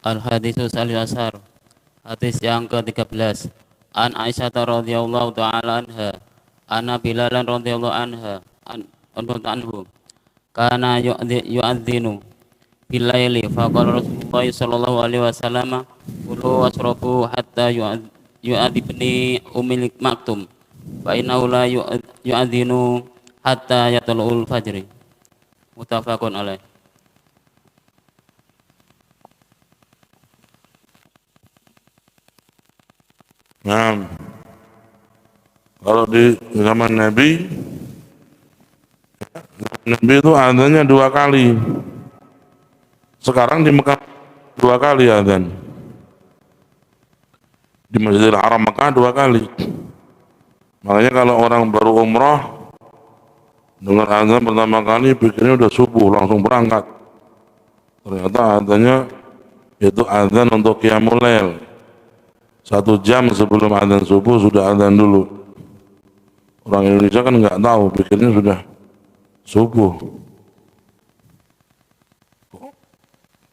Al-Haditsus Al-Yasar. Hadis yang ke-13. An Aisyah radhiyallahu ta'ala anha, Anna Bilalan radhiyallahu anhu, kana yu'adzinu bilaili faqala Rasulullah sallallahu alaihi wasallam kulu wasrabu hatta yu'adzibni Ummul Maktum fa innahu la yu'adzinu hatta yatla'ul fajri. Muttafaqun alaih. Nah, kalau di zaman Nabi itu adzannya 2 kali. Sekarang di Mekah 2 kali adzan. Di Masjidil Haram Mekah 2 kali. Makanya kalau orang baru umrah dengar adzan pertama kali pikirnya udah subuh langsung berangkat. Ternyata adzannya itu adzan untuk qiyamul lail. 1 jam sebelum adzan subuh sudah adzan dulu. Orang Indonesia kan nggak tahu, pikirnya sudah subuh.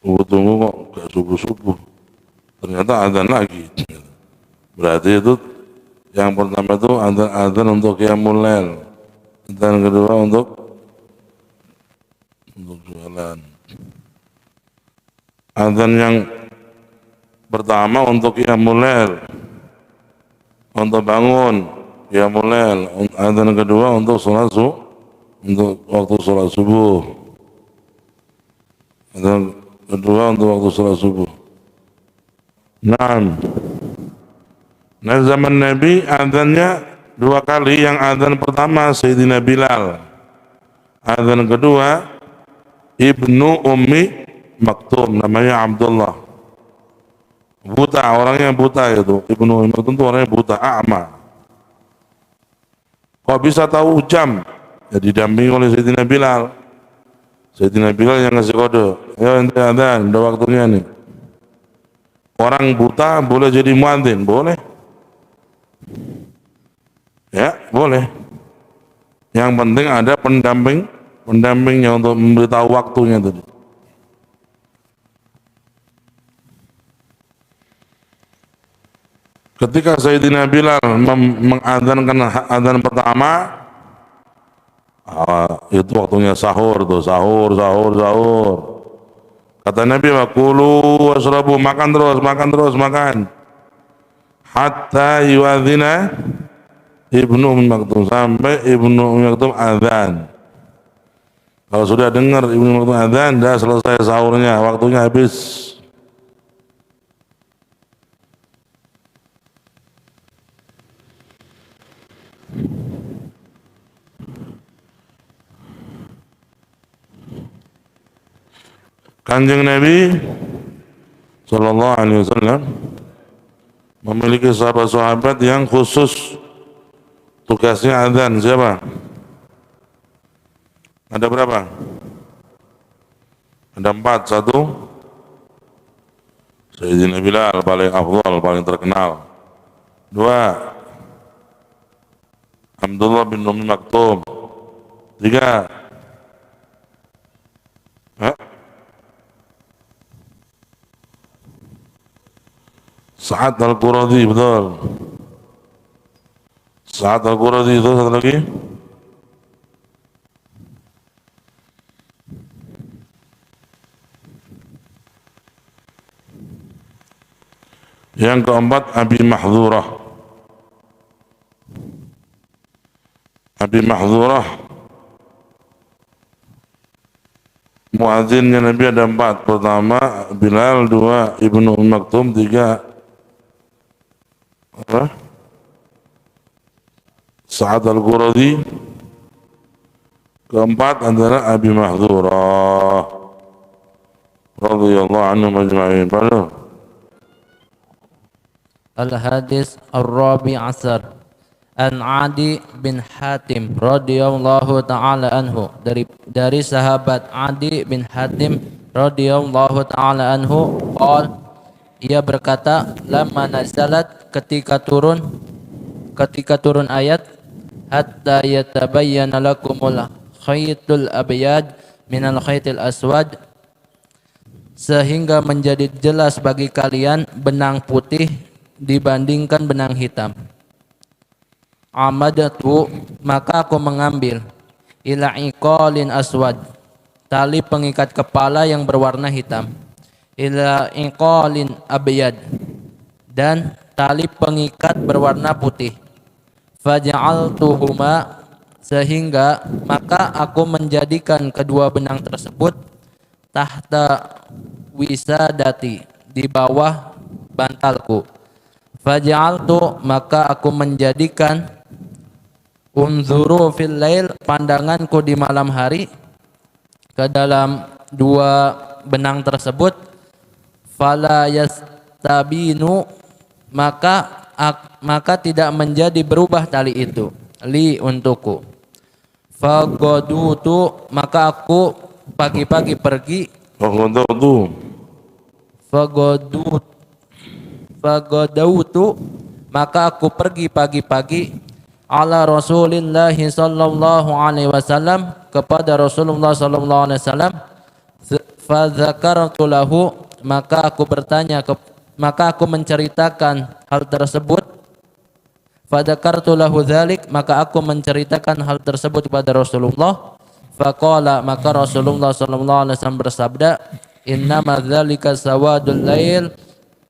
Tunggu kok nggak subuh-subuh. Ternyata adzan lagi. Berarti itu yang pertama itu adzan untuk qiyamul lail. Adzan kedua untuk jualan. Adzan yang pertama untuk qiyamul lail, untuk bangun qiyamul lail. Adzan kedua untuk untuk waktu sholat subuh. Adzan kedua untuk waktu sholat subuh. Nah, zaman Nabi adzannya 2 kali. Yang adzan pertama Sayyidina Bilal, adzan kedua Ibnu Ummi Maktum, namanya Abdullah. Buta, orangnya buta itu. Ibnu Ummi Maktum itu orangnya buta, a'ma. Kok bisa tahu jam? Ya didampingi oleh Sayyidina Bilal. Sayyidina Bilal yang ngasih kode. Ya ente adzan, udah waktunya nih. Orang buta boleh jadi muadzin? Boleh. Ya, boleh. Yang penting ada pendampingnya untuk memberitahu waktunya tadi. Ketika Sayyidina Bilal mengadzankan adzan pertama, itu waktunya sahur tuh, sahur. Kata Nabi, wa kulu wasrabu, makan terus, hatta yu'adzina Ibnu Ummi Maktum, sampai Ibnu Ummi Maktum adzan. Kalau sudah dengar Ibnu Ummi Maktum adzan, dah selesai sahurnya, waktunya habis. Kanjeng Nabi Sallallahu Alaihi Wasallam memiliki sahabat-sahabat yang khusus tugasnya adzan. Siapa? Ada berapa? Ada 4. 1 Sayyidina Bilal, paling afdal, paling terkenal. 2 Abdullah bin Ummi Maktum. 3 Sa'ad Al-Quradi, betul. Sa'ad Al-Quradi itu satu lagi. Yang keempat Abi Mahdzurah. Abi Mahdzurah muadzinnya Nabi ada 4. Pertama Bilal, 2 Ibnu Ummi Maktum, 3 Sa'ad Al-Quradi, keempat adalah Abi Mahdzurah radhiyallahu anhu majma'in. Al-Hadis Ar-Rabi' Asar An Adi bin Hatim radhiyallahu ta'ala anhu, dari sahabat Adi bin Hatim radhiyallahu ta'ala anhu, ia berkata, lamma nazalat, ketika turun ayat, hatta yatabayyana lakumul khaytul abyad minal khaytil aswad sehingga menjadi jelas bagi kalian benang putih dibandingkan benang hitam. Amadatu, maka aku mengambil, ila iqalin aswad, tali pengikat kepala yang berwarna hitam, ila iqalin abyad, dan tali pengikat berwarna putih. Faja'altuhuma, sehingga maka aku menjadikan kedua benang tersebut tahta wisadati, di bawah bantalku. Faja'altu, maka aku menjadikan unzuru fil lail, pandanganku di malam hari ke dalam dua benang tersebut. Fala yastabinu, maka tidak menjadi berubah tali itu li untukku. Fagodutu, maka aku pagi-pagi pergi. Fagodautu, maka aku pergi pagi-pagi ala Rasulillah sallallahu alaihi wasallam, kepada Rasulullah sallallahu alaihi wasallam. Fadzakartu lahu, maka aku menceritakan hal tersebut. Fadzakartu lahu dzalik, maka aku menceritakan hal tersebut kepada Rasulullah. Faqala, maka Rasulullah sallallahu alaihi wasallam bersabda, innama dzalika sawadul lail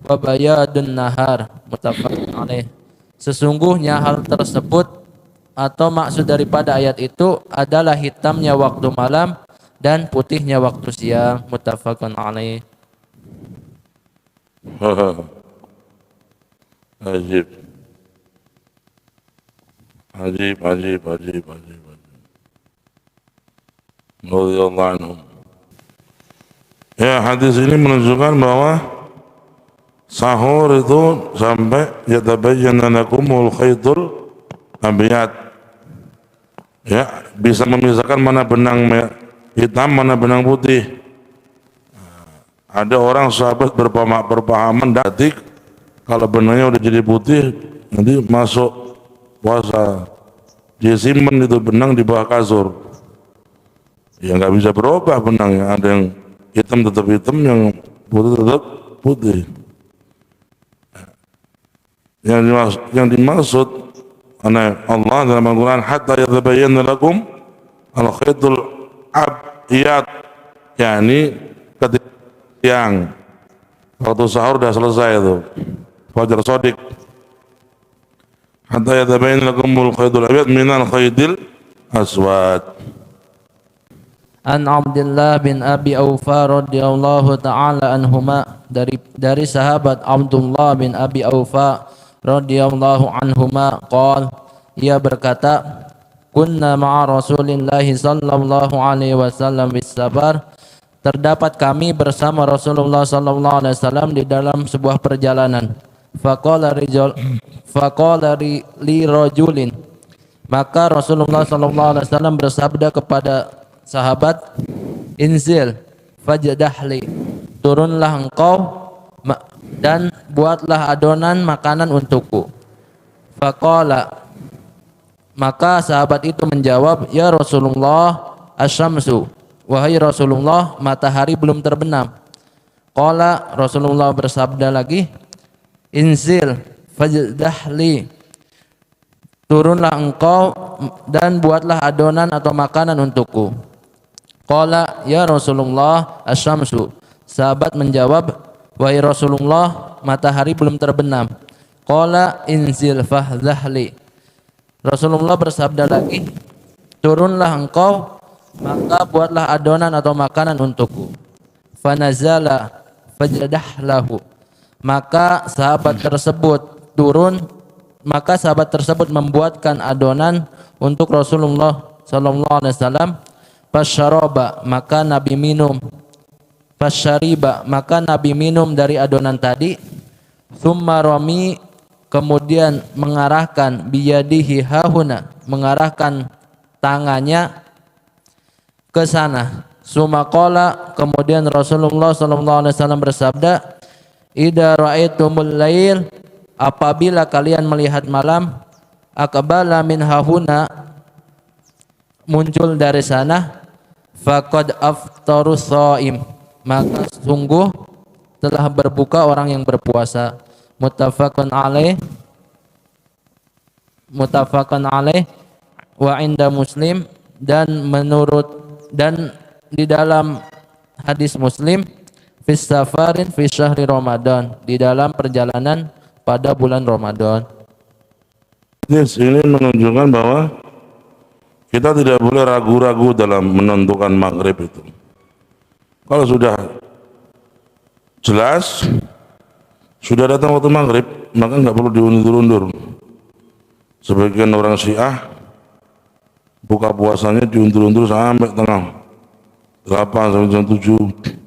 wa bayadun nahar. Muttafaqun alaih. Sesungguhnya hal tersebut atau maksud daripada ayat itu adalah hitamnya waktu malam dan putihnya waktu siang. Muttafaqun alaih. Ajib. Radhiyallahu anhum. Ya, hadis ini menunjukkan bahwa sahur itu sampai yatabayyana lakumul khaytul abyad. Ya, bisa memisahkan mana benang hitam, mana benang putih. Ada orang sahabat berpahaman datik kalau benangnya udah jadi putih nanti masuk puasa, dia simpen itu benang di bawah kasur. Ya nggak bisa berubah benangnya, ada yang hitam tetap hitam, yang putih tetap putih. Yang dimaksud oleh Allah dalam Al-Quran, hatta yatabayyana lakum al-khaytul abyad, yakni ketika siang waktu sahur sudah selesai itu fajar shadiq, hatta yatabayyana lakumul khaytul abyad minal khaytil aswad. An Abdullah bin Abi Aufa radhiyallahu taala anhuma, dari sahabat Abdullah bin Abi Aufa radhiyallahu anhuma, qala, ia berkata, kunna ma'a Rasulillah sallallahu alaihi wasallam bis safar, terdapat kami bersama Rasulullah sallallahu alaihi wasallam di dalam sebuah perjalanan. Faqala li rajulin, maka Rasulullah sallallahu alaihi wasallam bersabda kepada sahabat, inzil fajdahli, turunlah engkau dan buatlah adonan makanan untukku. Faqala, maka sahabat itu menjawab, ya Rasulullah, asyamsu, wahai Rasulullah, matahari belum terbenam. Qala, Rasulullah bersabda lagi, inzil fajdahli, turunlah engkau dan buatlah adonan atau makanan untukku. Qala, ya Rasulullah, asyamsu, sahabat menjawab, wahai Rasulullah, matahari belum terbenam. Qala, inzil fahdahli, Rasulullah bersabda lagi, turunlah engkau, maka buatlah adonan atau makanan untukku. Fanazala fajdahlahu, maka sahabat tersebut turun, maka sahabat tersebut membuatkan adonan untuk Rasulullah sallallahu alaihi wasallam. Fasyaraba, maka Nabi minum. Fasyariba, maka Nabi minum dari adonan tadi. Tsumma rami, kemudian mengarahkan biyadihi hahuna, mengarahkan tangannya ke sana. Tsumma qala, kemudian Rasulullah sallallahu alaihi wasallam bersabda, idza ra'aitumul lail, apabila kalian melihat malam, aqbala min hahuna, muncul dari sana, faqad aftarus shaim, maka sungguh telah berbuka orang yang berpuasa. Muttafaqun alaih wa inda Muslim, dan di dalam hadis Muslim, fis safarin fi syahri Ramadan, di dalam perjalanan pada bulan Ramadan. Ini menunjukkan bahwa kita tidak boleh ragu-ragu dalam menentukan maghrib itu. Kalau sudah jelas, sudah datang waktu maghrib, maka nggak perlu diundur-undur. Sebagian orang Syiah buka puasanya diundur-undur sampai tengah 8 sampai jam 7.